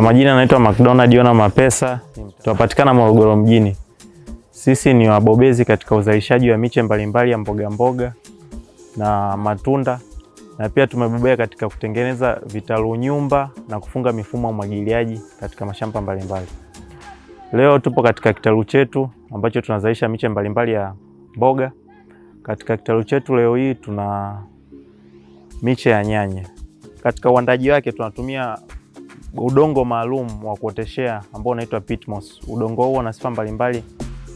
majina naitwa McDonald Yona Mapesa, tunapatikana Morogoro mjini. Sisi ni wabobezi katika uzalishaji wa miche mbalimbali ya mboga mboga na matunda, na pia tumebobea katika kutengeneza vitalu nyumba na kufunga mifumo ya umwagiliaji katika mashamba mbalimbali. Leo tupo katika kitalu chetu ambacho tunazalisha miche mbalimbali ya mboga. Katika kitalu chetu leo hii tuna miche ya nyanya. Katika uandaji wake tunatumia udongo maalum wa kuoteshea ambao unaitwa pit moss. Udongo huo una sifa mbalimbali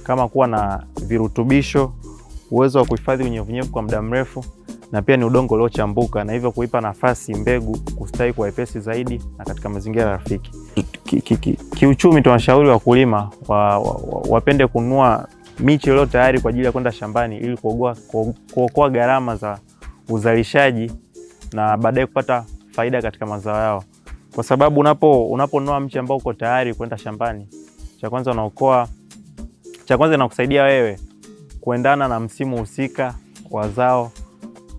kama kuwa na virutubisho, uwezo wa kuhifadhi unyevunyevu kwa muda mrefu, na pia ni udongo uliochambuka na hivyo kuipa nafasi mbegu kustawi kwa wepesi zaidi na katika mazingira rafiki. Kiuchumi tunashauri wakulima wapende kununua miche iliyo tayari kwa ajili ya kwenda shambani ili kuokoa gharama za uzalishaji na baadaye kupata faida katika mazao yao. Kwa sababu unaponunua mche ambao uko tayari kwenda shambani, cha kwanza inakusaidia wewe kuendana na msimu husika wa zao.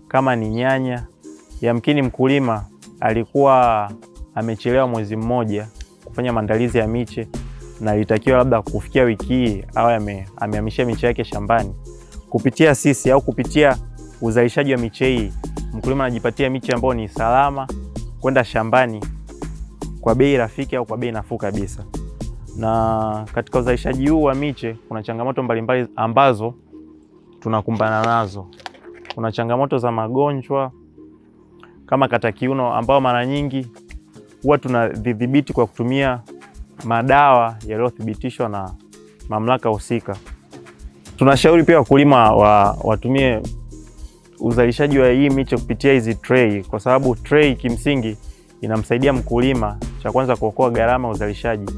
Kama ni nyanya, yamkini mkulima alikuwa amechelewa mwezi mmoja kufanya maandalizi ya miche na ilitakiwa labda kufikia wiki hii au amehamishia miche yake shambani. Kupitia sisi au kupitia uzalishaji wa miche hii, mkulima anajipatia miche ambayo ni salama kwenda shambani kwa bei rafiki au kwa bei nafuu kabisa. Na katika uzalishaji huu wa miche kuna changamoto mbalimbali ambazo tunakumbana nazo. Kuna changamoto za magonjwa kama kata kiuno ambao mara nyingi huwa tunadhibiti kwa kutumia madawa yaliyothibitishwa na mamlaka husika. Tunashauri pia wakulima watumie uzalishaji wa hii miche kupitia hizi tray, kwa sababu tray kimsingi inamsaidia mkulima cha kwanza kuokoa gharama ya uzalishaji.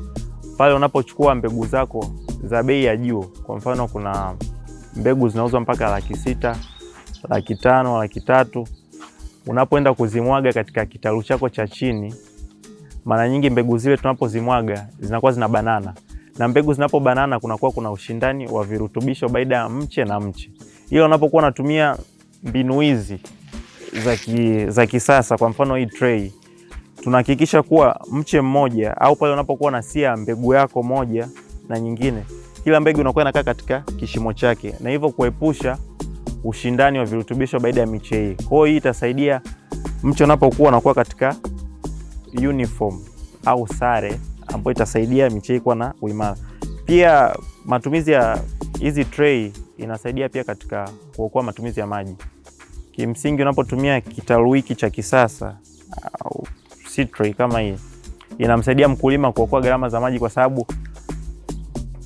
Pale unapochukua mbegu zako za bei ya juu, kwa mfano kuna mbegu zinauzwa mpaka 600,000, 500,000, 300,000, unapoenda kuzimwaga katika kitalu chako cha chini, mara nyingi mbegu zile tunapozimwaga zinakuwa zinabanana, na mbegu zinapobanana kunakuwa kuna ushindani wa virutubisho baina ya mche na mche. Hiyo unapokuwa unatumia mbinu hizi za kisasa, kwa mfano hii tray, tunahakikisha kuwa mche mmoja au pale unapokuwa unasia mbegu yako moja na nyingine, kila mbegu inakuwa inakaa katika kishimo chake, na hivyo kuepusha ushindani wa virutubisho baina ya miche hii. Kwa hiyo hii itasaidia mche unapokuwa unakuwa katika uniform au sare ambayo itasaidia miche hii kuwa na uimara. Pia matumizi ya hizi tray inasaidia pia katika kuokoa matumizi ya maji. Kimsingi unapotumia kitalu hiki cha kisasa au tray kama hii, inamsaidia mkulima kuokoa gharama za maji, kwa sababu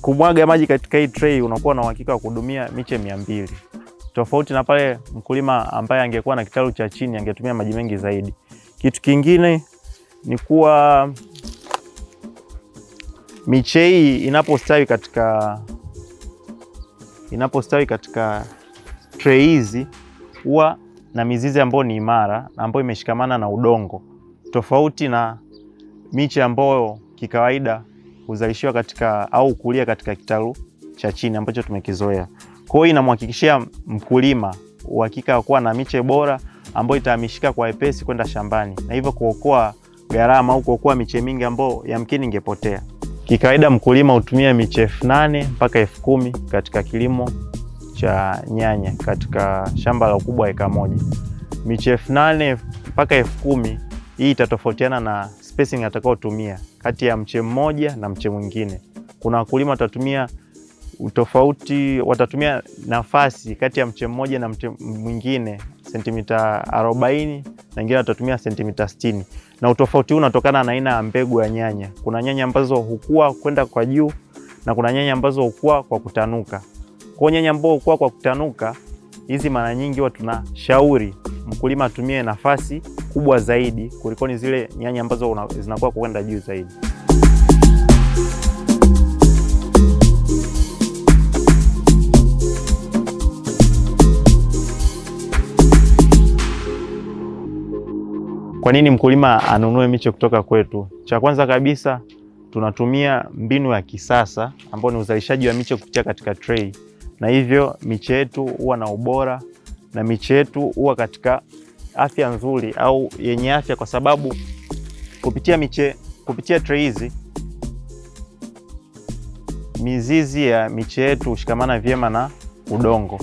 kumwaga maji katika hii tray unakuwa na uhakika wa kuhudumia miche 200. Tofauti na pale mkulima ambaye angekuwa na kitalu cha chini angetumia maji mengi zaidi. Kitu kingine ni kuwa miche hii inapostawi katika tray hizi huwa na mizizi ambayo ni imara na ambayo imeshikamana na udongo, tofauti na miche ambayo kikawaida huzalishiwa katika au kulia katika kitalu cha chini ambacho tumekizoea. Kwa hiyo inamhakikishia mkulima uhakika wa kuwa na miche bora ambayo itahamishika kwa wepesi kwenda shambani, na hivyo kuokoa gharama au kuokoa miche mingi ambayo yamkini ingepotea. Kikawaida mkulima hutumia miche 8,000 mpaka 10,000 katika kilimo cha nyanya katika shamba la ukubwa wa eka moja. Miche 8,000 mpaka 10,000 hii itatofautiana na spacing atakayotumia kati ya mche mmoja na mche mwingine. Kuna wakulima watatumia nafasi kati ya mche mmoja na mche mwingine sentimita 40 na wengine watatumia sentimita 60. Na utofauti huu unatokana na aina ya mbegu ya nyanya. Kuna nyanya ambazo hukua kwenda kwa juu na kuna nyanya ambazo hukua kwa kutanuka. Kwa nyanya ambazo hukua kwa kutanuka, hizi mara nyingi huwa tunashauri mkulima atumie nafasi kubwa zaidi kuliko ni zile nyanya ambazo zinakuwa kwenda juu zaidi. Kwa nini mkulima anunue miche kutoka kwetu? Cha kwanza kabisa tunatumia mbinu ya kisasa ambayo ni uzalishaji wa miche kupitia katika tray, na hivyo miche yetu huwa na ubora na miche yetu huwa katika afya nzuri au yenye afya, kwa sababu kupitia miche kupitia tray hizi mizizi ya miche yetu hushikamana vyema na udongo,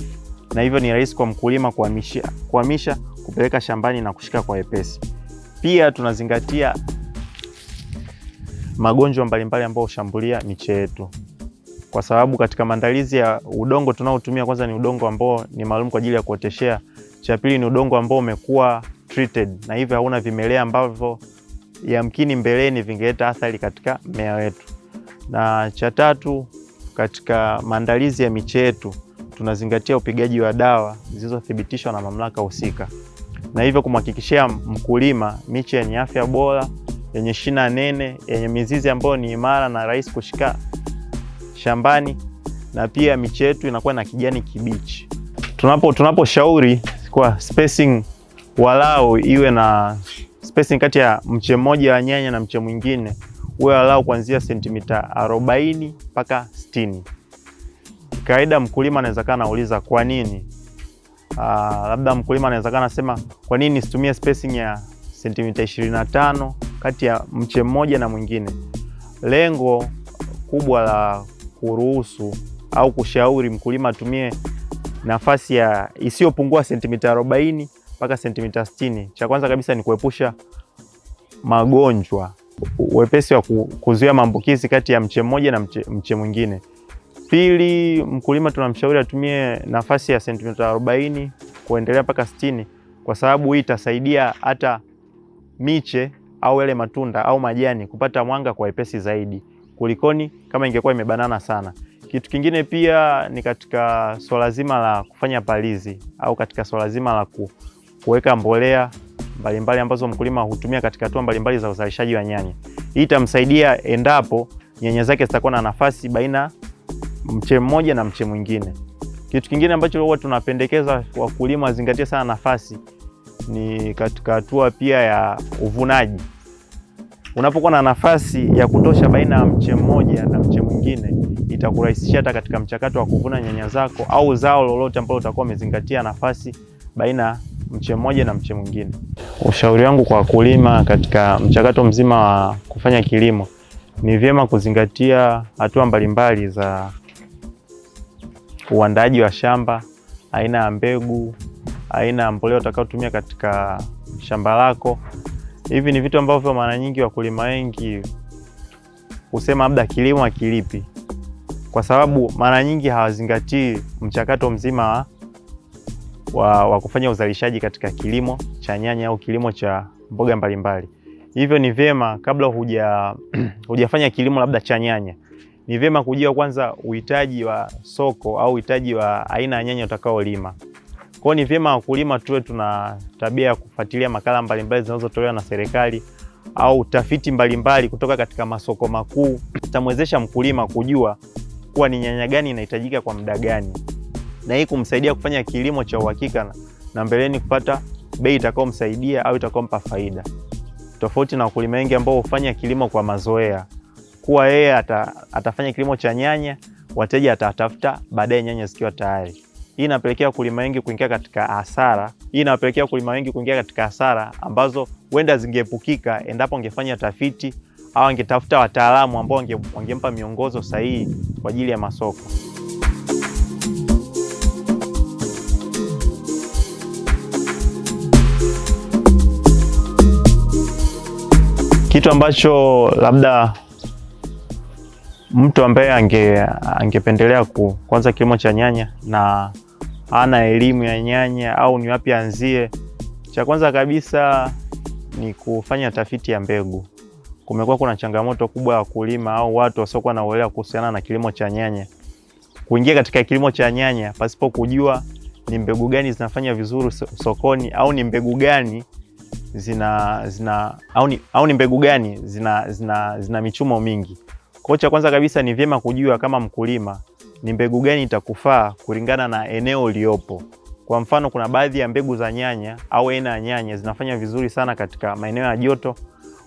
na hivyo ni rahisi kwa mkulima kuhamisha kupeleka shambani na kushika kwa wepesi. Pia tunazingatia magonjwa mbalimbali ambayo hushambulia miche yetu, kwa sababu katika maandalizi ya udongo tunaotumia, kwanza ni udongo ambao ni maalum kwa ajili ya kuoteshea. Cha pili ni udongo ambao umekuwa treated, na hivyo hauna vimelea ambavyo yamkini mbeleni vingeleta athari katika mmea wetu. Na cha tatu, katika maandalizi ya miche yetu tunazingatia upigaji wa dawa zilizothibitishwa na mamlaka husika, na hivyo kumhakikishia mkulima miche yenye afya bora, yenye shina nene, yenye mizizi ambayo ni imara na rahisi kushika shambani, na pia miche yetu inakuwa na kijani kibichi. Tunaposhauri kwa spacing, walau iwe na spacing kati ya mche mmoja wa nyanya na mche mwingine uwe walau kuanzia sentimita 40 mpaka 60. Kawaida mkulima anaweza kana anauliza kwa nini? Labda mkulima anaweza kana nasema kwa nini situmie spacing ya sentimita 25 kati ya mche mmoja na mwingine? Lengo kubwa la kuruhusu au kushauri mkulima atumie nafasi ya isiyopungua sentimita 40 mpaka sentimita 60. Cha kwanza kabisa ni kuepusha magonjwa, wepesi wa kuzuia maambukizi kati ya mche mmoja na mche mwingine. Pili, mkulima tunamshauri atumie nafasi ya sentimita 40 kuendelea mpaka 60, kwa sababu hii itasaidia hata miche au yale matunda au majani kupata mwanga kwa wepesi zaidi kulikoni kama ingekuwa imebanana sana. Kitu kingine pia ni katika swala zima la kufanya palizi au katika swala zima la kuweka mbolea mbalimbali ambazo mkulima hutumia katika hatua mbalimbali za uzalishaji wa nyanya. Hii itamsaidia endapo nyanya zake zitakuwa na nafasi baina mche mmoja na mche mwingine. Kitu kingine ambacho huwa tunapendekeza wakulima wazingatie sana nafasi ni katika hatua pia ya uvunaji. Unapokuwa na nafasi ya kutosha baina ya mche mmoja na mche mwingine, itakurahisishia hata katika mchakato wa kuvuna nyanya zako au zao lolote ambalo utakuwa umezingatia nafasi baina mche mmoja na mche mwingine. Ushauri wangu kwa wakulima katika mchakato mzima wa kufanya kilimo, ni vyema kuzingatia hatua mbalimbali za uandaaji wa shamba, aina ya mbegu, aina ya mbolea utakayotumia katika shamba lako. Hivi ni vitu ambavyo mara nyingi wakulima wengi husema labda kilimo hakilipi, kwa sababu mara nyingi hawazingatii mchakato mzima wa kufanya uzalishaji katika kilimo cha nyanya au kilimo cha mboga mbalimbali. Hivyo ni vyema kabla hujafanya kilimo labda cha nyanya, ni vyema kujua kwanza uhitaji wa soko au uhitaji wa aina ya nyanya utakaolima. Kwa hiyo ni vyema wakulima tuwe tuna tabia ya kufuatilia makala mbalimbali zinazotolewa na serikali au tafiti mbalimbali kutoka katika masoko makuu. Itamwezesha mkulima kujua kuwa ni nyanya gani inahitajika kwa muda gani, na hii kumsaidia kufanya kilimo cha uhakika na mbeleni kupata bei itakayomsaidia au itakayompa faida, tofauti na wakulima wengi ambao hufanya kilimo kwa mazoea, kuwa yeye atafanya kilimo cha nyanya, wateja atatafuta baadaye nyanya zikiwa tayari. Hii inapelekea wakulima wengi kuingia katika hasara ambazo huenda zingeepukika endapo angefanya tafiti au angetafuta wataalamu ambao wangempa miongozo sahihi kwa ajili ya masoko. Kitu ambacho labda mtu ambaye angependelea kuanza kilimo cha nyanya na hana elimu ya nyanya au ni wapi anzie, cha kwanza kabisa ni kufanya tafiti ya mbegu. Kumekuwa kuna changamoto kubwa ya wakulima au watu wasiokuwa na uelewa kuhusiana na kilimo cha nyanya kuingia katika kilimo cha nyanya pasipo kujua ni mbegu gani zinafanya vizuri sokoni au ni mbegu gani zina michumo mingi. Kwa cha kwanza kabisa ni vyema kujua kama mkulima ni mbegu gani itakufaa kulingana na eneo uliopo. Kwa mfano, kuna baadhi ya mbegu za nyanya au aina ya nyanya zinafanya vizuri sana katika maeneo ya joto.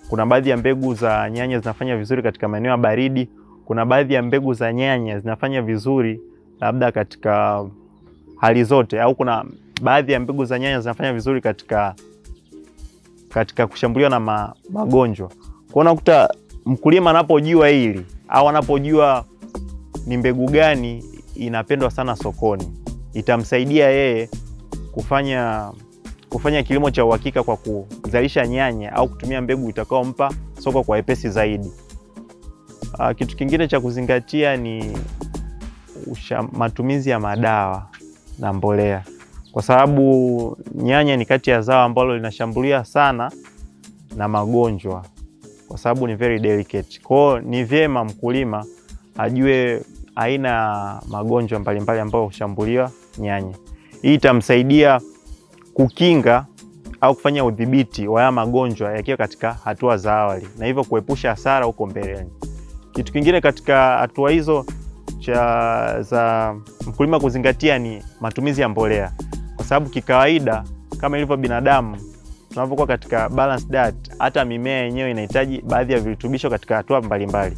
Kuna baadhi ya mbegu za nyanya zinafanya vizuri katika maeneo ya baridi. Kuna baadhi ya mbegu za nyanya zinafanya vizuri labda katika hali zote, au kuna baadhi ya mbegu za nyanya zinafanya vizuri katika kushambuliwa na magonjwa. Kwa unakuta mkulima anapojua hili au anapojua ni mbegu gani inapendwa sana sokoni, itamsaidia yeye kufanya kilimo cha uhakika kwa kuzalisha nyanya au kutumia mbegu itakaompa soko kwa wepesi zaidi. Kitu kingine cha kuzingatia ni matumizi ya madawa na mbolea, kwa sababu nyanya ni kati ya zao ambalo linashambulia sana na magonjwa, kwa sababu ni very delicate. Kwa hiyo ni vyema mkulima ajue aina ya magonjwa mbalimbali ambayo hushambulia nyanya. Hii itamsaidia kukinga au kufanya udhibiti wa haya magonjwa yakiwa katika hatua za awali, na hivyo kuepusha hasara huko mbeleni. Kitu kingine katika hatua hizo za mkulima kuzingatia ni matumizi ya mbolea, kwa sababu kikawaida kama ilivyo binadamu tunapokuwa katika balanced diet, hata mimea yenyewe inahitaji baadhi ya virutubisho katika hatua mbalimbali.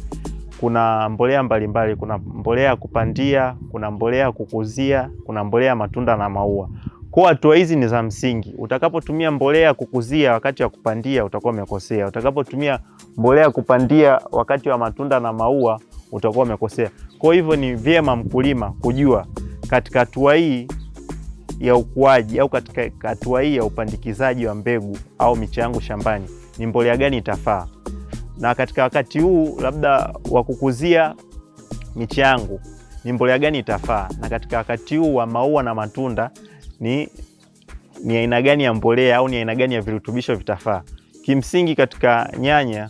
Kuna mbolea mbalimbali, kuna mbolea ya kupandia, kuna mbolea ya kukuzia, kuna mbolea ya matunda na maua. Kwa hatua hizi ni za msingi. Utakapotumia mbolea ya kukuzia wakati wa kupandia utakuwa umekosea. Utakapotumia mbolea ya kupandia wakati wa matunda na maua utakuwa umekosea. Kwa hivyo ni vyema mkulima kujua katika hatua hii ya ukuaji au katika hatua hii ya upandikizaji wa mbegu au miche yangu shambani ni mbolea gani itafaa, na katika wakati huu labda wa kukuzia miche yangu ni mbolea gani itafaa, na katika wakati huu wa maua na matunda ni aina gani ya mbolea au ni aina gani ya virutubisho vitafaa. Kimsingi katika nyanya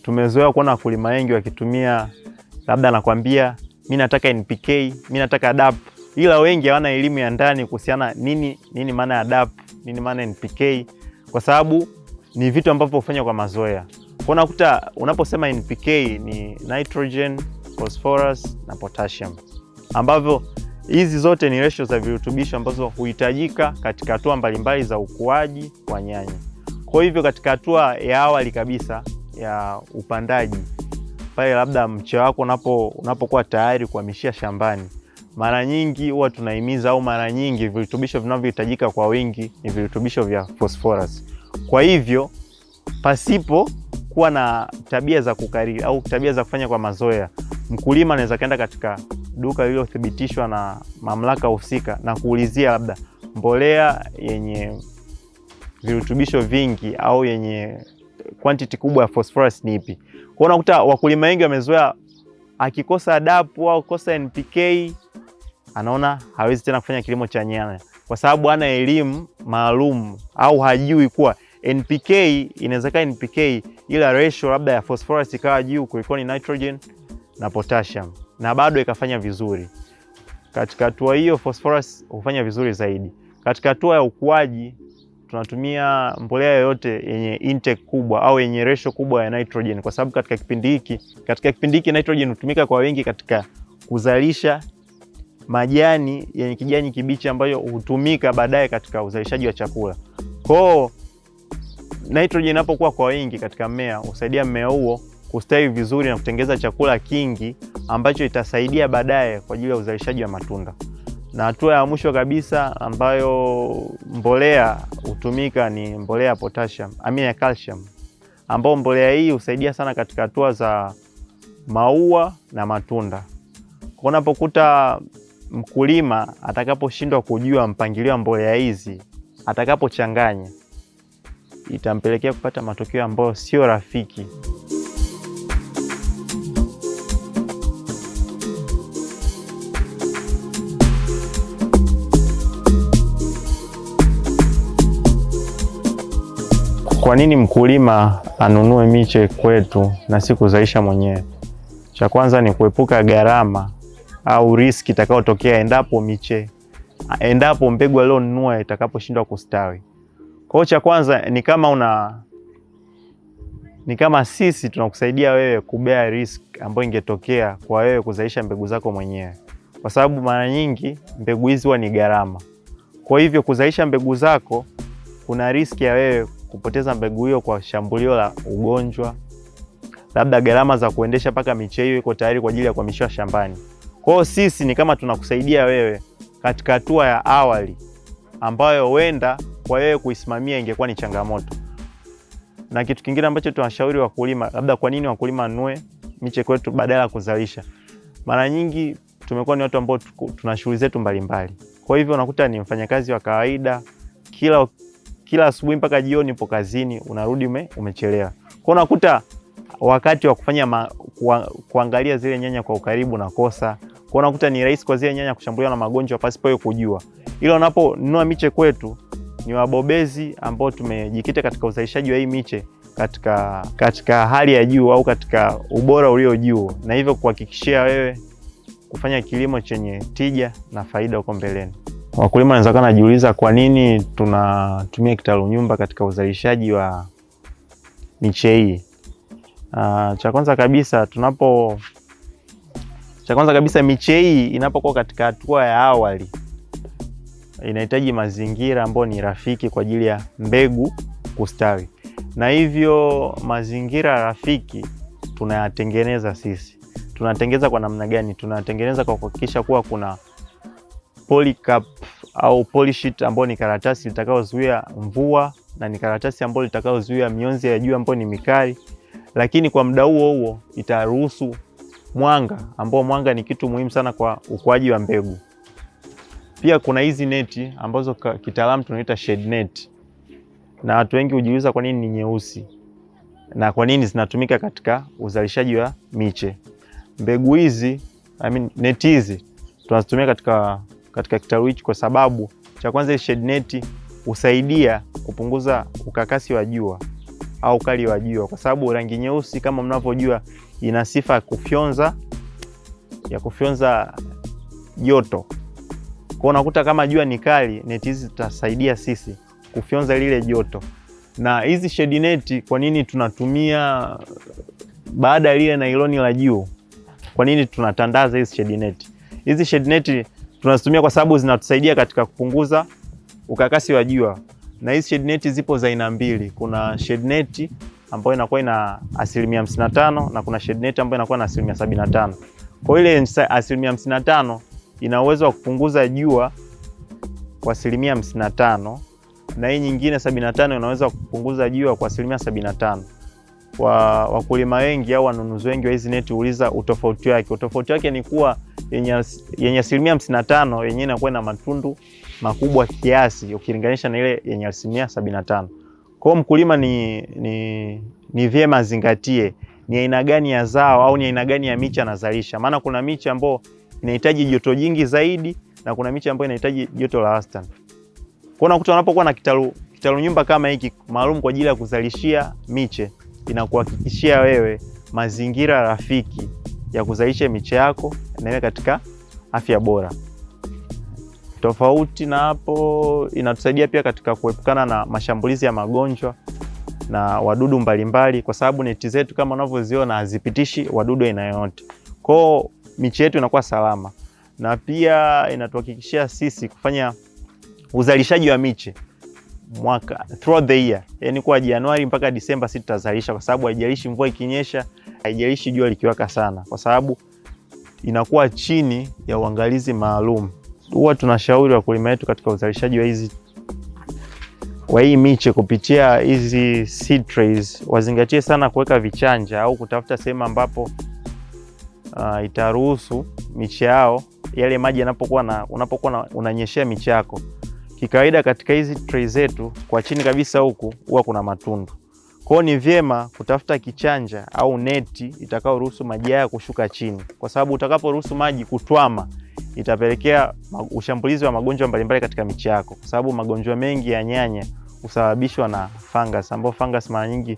tumezoea kuona wakulima wengi wakitumia, labda anakuambia mimi nataka NPK, mimi nataka DAP, ila wengi hawana elimu ya ndani kuhusiana nini maana ya DAP, nini maana NPK, kwa sababu ni vitu ambavyo hufanywa kwa mazoea. Kwa unakuta unaposema NPK ni nitrogen, phosphorus na potassium, ambavyo hizi zote ni ratio za virutubisho ambazo huhitajika katika hatua mbalimbali za ukuaji wa nyanya. Kwa hivyo katika hatua ya awali kabisa ya upandaji, pale labda mche wako unapokuwa tayari kuhamishia shambani, mara nyingi huwa tunahimiza au mara nyingi virutubisho vinavyohitajika kwa wingi ni virutubisho vya phosphorus. Kwa hivyo pasipo kuwa na tabia za kukariri au tabia za kufanya kwa mazoea, mkulima anaweza kaenda katika duka lililothibitishwa na mamlaka husika na kuulizia labda mbolea yenye virutubisho vingi au yenye quantity kubwa ya phosphorus ni ipi. Kwa unakuta wakulima wengi wamezoea akikosa DAP au kosa NPK anaona hawezi tena kufanya kilimo cha nyanya, kwa sababu hana elimu maalum au hajui kuwa NPK inawezekana NPK ila ratio labda ya phosphorus ikawa juu kuliko ni nitrogen na potassium na bado ikafanya vizuri. Katika hatua hiyo phosphorus hufanya vizuri zaidi. Katika hatua ya ukuaji tunatumia mbolea yoyote yenye intake kubwa au yenye ratio kubwa ya nitrogen, kwa sababu katika kipindi hiki nitrogen hutumika kwa wingi katika kuzalisha majani yenye kijani kibichi ambayo hutumika baadaye katika uzalishaji wa chakula. Kwa nitrogen inapokuwa kwa wingi katika mmea husaidia mmea huo kustawi vizuri na kutengeneza chakula kingi ambacho itasaidia baadaye kwa ajili ya uzalishaji wa matunda. Na hatua ya mwisho kabisa ambayo mbolea hutumika ni mbolea ya potassium, ya calcium, ambayo mbolea hii husaidia sana katika hatua za maua na matunda. Kwa unapokuta mkulima atakaposhindwa kujua mpangilio wa mbolea hizi, atakapochanganya, itampelekea kupata matokeo ambayo sio rafiki. Kwa nini mkulima anunue miche kwetu na si kuzalisha mwenyewe? Cha kwanza ni kuepuka gharama au riski itakayotokea endapo mbegu alionunua itakaposhindwa kustawi. Kwa hiyo cha kwanza ni kama sisi tunakusaidia wewe kubea risk ambayo ingetokea kwa wewe kuzalisha mbegu zako mwenyewe, kwa sababu mara nyingi mbegu hizi huwa ni gharama. Kwa hivyo kuzalisha mbegu zako kuna riski ya wewe kupoteza mbegu hiyo kwa shambulio la ugonjwa, labda gharama za kuendesha mpaka miche hiyo iko tayari kwa ajili ya kuhamishwa shambani. Kwa hiyo sisi ni kama tunakusaidia wewe katika hatua ya awali ambayo huenda kwa wewe kuisimamia ingekuwa ni changamoto. Na kitu kingine ambacho tunashauri wakulima, labda kwa nini wakulima wanunue miche kwetu badala ya kuzalisha. Mara nyingi tumekuwa ni watu ambao tuna shughuli zetu mbalimbali. Kwa hivyo unakuta ni mfanyakazi wa kawaida, kila asubuhi mpaka jioni upo kazini, unarudi umechelewa. Kwa unakuta wakati wa kufanya kuangalia zile nyanya kwa ukaribu na kosa. Kwa unakuta ni rahisi kwa zile nyanya kushambuliwa na magonjwa pasipo kujua. Ila unaponunua miche kwetu, ni wabobezi ambao tumejikita katika uzalishaji wa hii miche katika hali ya juu au katika ubora ulio juu, na hivyo kuhakikishia wewe kufanya kilimo chenye tija na faida huko mbeleni. Wakulima wanaweza kuwa wanajiuliza kwa nini tunatumia kitalu nyumba katika uzalishaji wa miche hii. Cha kwanza kabisa miche hii inapokuwa katika hatua ya awali inahitaji mazingira ambayo ni rafiki kwa ajili ya mbegu kustawi. Na hivyo mazingira rafiki tunayatengeneza sisi. Tunatengeneza kwa namna gani? Tunatengeneza kwa kuhakikisha kuwa kuna polycap au polysheet ambayo ni karatasi litakayozuia mvua na ni karatasi ambayo litakayozuia mionzi ya jua ambayo ni mikali, lakini kwa muda huo itaruhusu mwanga, ambao mwanga ni kitu muhimu sana kwa ukuaji wa mbegu. Pia kuna hizi neti ambazo kitaalamu tunaita shade net. Na watu wengi hujiuliza kwa nini ni nyeusi na kwa nini zinatumika katika uzalishaji wa miche. Mbegu hizi, neti hizi tunazitumia katika kitalu hichi kwa sababu cha kwanza shade net husaidia kupunguza ukakasi wa jua au ukali wa jua, kwa sababu rangi nyeusi kama mnavyojua ina sifa ya kufyonza joto. Kwa unakuta kama jua ni kali, neti hizi zitasaidia sisi kufyonza lile joto. Na hizi shade net kwa nini tunatumia baada ya lile nailoni la juu? Kwa nini tunatandaza hizi shade net? Hizi shade net tunazitumia kwa sababu zinatusaidia katika kupunguza ukakasi wa jua. Na hizi shade net zipo za aina mbili. Kuna shade net ambayo inakuwa ina 55% na kuna shade net ambayo inakuwa na 75%. Kwa ile 55% ina uwezo wa kupunguza jua kwa 55%, na hii nyingine 75 inaweza kupunguza jua kwa 75%. Wakulima wengi au wanunuzi wengi wa hizi neti huuliza utofauti wake. Utofauti wake ni kuwa yenye 55% yenyewe inakuwa na matundu makubwa kiasi ukilinganisha na ile yenye 75%. Kwa hiyo mkulima ni vyema zingatie ni aina gani ya zao au ni aina gani ya miche anazalisha. Maana kuna miche ambayo inahitaji joto jingi zaidi na kuna miche ambayo inahitaji joto la wastani. Kwa unakuta unapokuwa na kitalu nyumba kama hiki maalum kwa ajili ya kuzalishia miche, inakuhakikishia wewe mazingira rafiki ya kuzalisha miche yako na iwe katika afya bora. Tofauti na hapo, inatusaidia pia katika kuepukana na mashambulizi ya magonjwa na wadudu mbalimbali, kwa sababu neti zetu kama unavyoziona hazipitishi wadudu aina yoyote. Kwa hiyo miche yetu inakuwa salama, na pia inatuhakikishia sisi kufanya uzalishaji wa miche throughout the year. Yaani kwa Januari mpaka Disemba sisi tutazalisha, kwa sababu haijalishi mvua ikinyesha, haijalishi jua likiwaka sana, kwa sababu inakuwa chini ya uangalizi maalum. Huwa tunashauri wakulima wetu katika uzalishaji wa hii miche kupitia hizi seed trays wazingatie sana kuweka vichanja au kutafuta sehemu ambapo itaruhusu miche yao yale maji unapokuwa unanyeshea miche yako. Kikawaida katika hizi tray zetu kwa chini kabisa huku huwa kuna matundu. Kwa hiyo ni vyema kutafuta kichanja au neti itakayoruhusu maji haya kushuka chini, kwa sababu utakaporuhusu maji kutwama itapelekea ushambulizi wa magonjwa mbalimbali katika miche yako, kwa sababu magonjwa mengi ya nyanya husababishwa na fungus, ambao fungus mara nyingi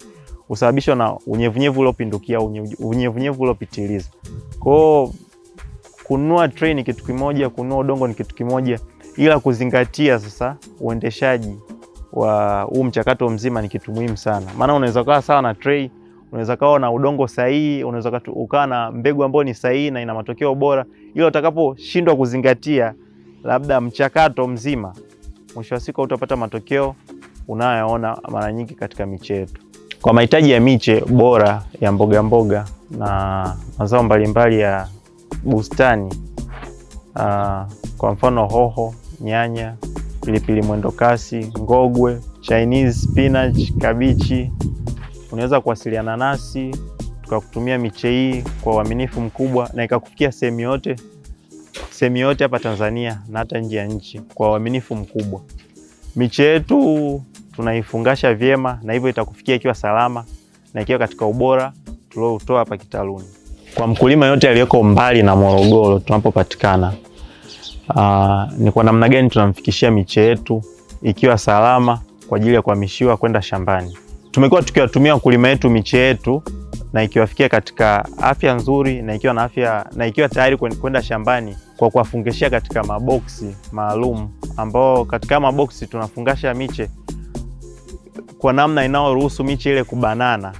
husababishwa na unyevunyevu uliopindukia au unyevunyevu uliopitiliza. Kwa hiyo kununua tray ni kitu kimoja, kununua udongo ni kitu kimoja, ila kuzingatia sasa uendeshaji wa huu mchakato mzima ni kitu muhimu sana. Maana unaweza kuwa sawa na tray, unaweza kuwa na udongo sahihi, unaweza ukawa na mbegu ambayo ni sahihi na ina matokeo bora, ila utakaposhindwa kuzingatia labda mchakato mzima, mwisho wa siku utapata matokeo unayoona mara nyingi katika miche yetu. Kwa mahitaji ya miche bora ya mboga mboga na mazao mbalimbali ya bustani, kwa mfano hoho, nyanya, pilipili mwendokasi, ngogwe, Chinese spinach, kabichi, unaweza kuwasiliana nasi tukakutumia miche hii kwa uaminifu mkubwa na ikakufikia sehemu yote hapa Tanzania na hata nje ya nchi kwa uaminifu mkubwa. Miche yetu tunaifungasha vyema na hivyo itakufikia ikiwa salama na ikiwa katika ubora tuliotoa hapa kitaluni. Kwa mkulima yote aliyeko mbali na Morogoro tunapopatikana, ni kwa namna gani tunamfikishia miche yetu ikiwa salama kwa ajili ya kuhamishiwa kwenda shambani. Tumekuwa tukiwatumia wakulima wetu miche yetu na ikiwafikia katika afya nzuri na ikiwa na afya na ikiwa tayari kwenda shambani kwa kuwafungishia katika maboksi maalum, ambao katika maboksi tunafungasha miche kwa namna inayoruhusu miche ile kubanana.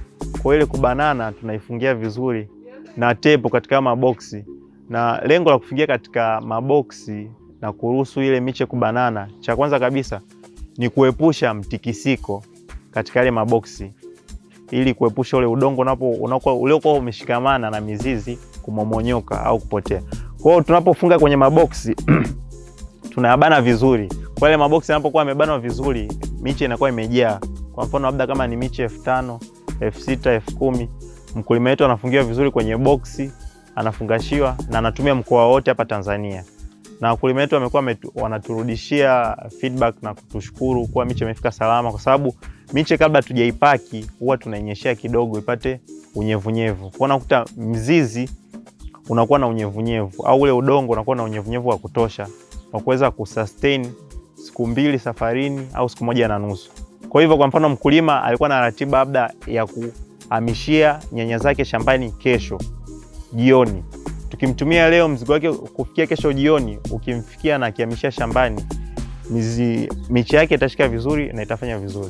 Kwa ile kubanana tunaifungia vizuri na tepo katika maboksi, na lengo la kufungia katika maboksi na kuruhusu ile miche kubanana, cha kwanza kabisa ni kuepusha mtikisiko katika ile maboksi, ili kuepusha ule udongo uliokuwa umeshikamana na mizizi kumomonyoka au kupotea. Kwa hiyo tunapofunga kwenye maboksi tunayabana vizuri. Kwa ile maboksi yanapokuwa yamebanwa vizuri, miche inakuwa imejaa. Kwa mfano labda kama ni miche 5,000, 6,000, 10,000, mkulima wetu anafungiwa vizuri kwenye boksi, anafungashiwa na anatumia mkoa wote hapa Tanzania. Na wakulima wetu wamekuwa wanaturudishia feedback na kutushukuru kuwa miche imefika salama, kwa sababu miche kabla tujaipaki huwa tunainyeshea kidogo ipate unyevunyevu. Kwa unakuta mzizi unakuwa na unyevunyevu au ule udongo unakuwa na unyevunyevu wa kutosha wa kuweza kusustain siku 2 safarini au siku 1.5. Kwa hivyo kwa mfano mkulima alikuwa na ratiba labda ya kuhamishia nyanya zake shambani kesho jioni. Tukimtumia leo mzigo wake kufikia kesho jioni, ukimfikia na akihamishia shambani, miche yake itashika vizuri na itafanya vizuri.